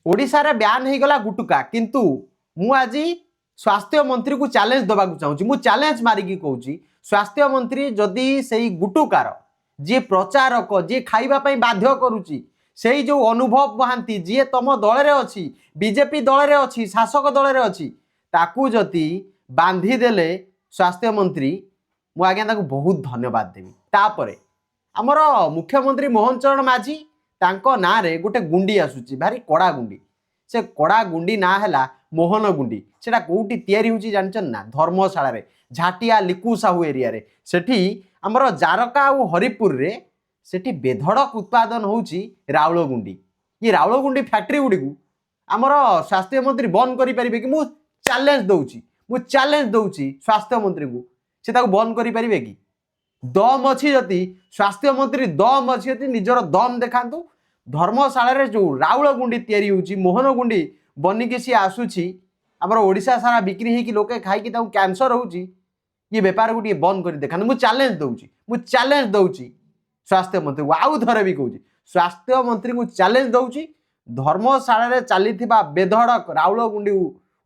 ओडिशा रे ब्यान हो गला गुटुका किंतु मु आज स्वास्थ्य मंत्री को चैलेंज दबा चाहूँगी मु चैलेंज मारिकी कहूँ स्वास्थ्य मंत्री जदि से गुटुकार जी प्रचारक जी खाइबापी बाध्य करुच्ची से जो अनुभव महांती जी तुम दल में अच्छी बीजेपी दल में अच्छी शासक दल में अच्छी ताकू जदि बांधीदेले स्वास्थ्य मंत्री मु आज्ञा बहुत धन्यवाद देवी तापर आमर मुख्यमंत्री मोहन चरण माझी तांको ना रे गोटे गुंडी आसुची भारी कड़ा गुंडी से कड़ा गुंडी ना है मोहन गुंडी सेटा कोठी तैयारी होची जानचन ना धर्मशाला रे झाटिया लिकु साहू एरिया रे सेठी आमर जारका और हरिपुर रे सेठी बेधड़क उत्पादन होची राउल गुंडी ये राउल गुंडी फैक्ट्री गुडी को आमर स्वास्थ्य मंत्री बंद करि परिबे कि मु चैलेंज दउची स्वास्थ्य मंत्री को से ताको बंद करि परिबे कि दम अच्छी जति स्वास्थ्य मंत्री दम अच्छी जति निजर दम देखातु धर्मशाला रे जो राउल गुंडी तैयारी होची मोहन गुंडी बनिकी सी आसुची आमर ओडिशा सारा बिक्री होगी लोके खाई कैंसर होची ये बेपार को बंद कर देखा मुझे चैलेंज दउची स्वास्थ्य मंत्री को आउ थरे भी कहूँ स्वास्थ्य मंत्री को चैलेंज दउची धर्मशाला रे चलीथिबा बेधड़क राउल गुंडी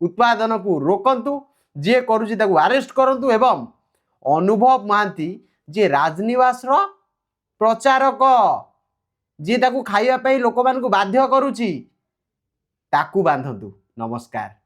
उत्पादन को रोकंतु जे करुची ताकू अरेस्ट करंतु एवं अनुभव महांती जे राजनिवास रो प्रचारक जी ताकू खाइबा पई लोक मान को बाध्य करुची ताकू बांधंतु। नमस्कार।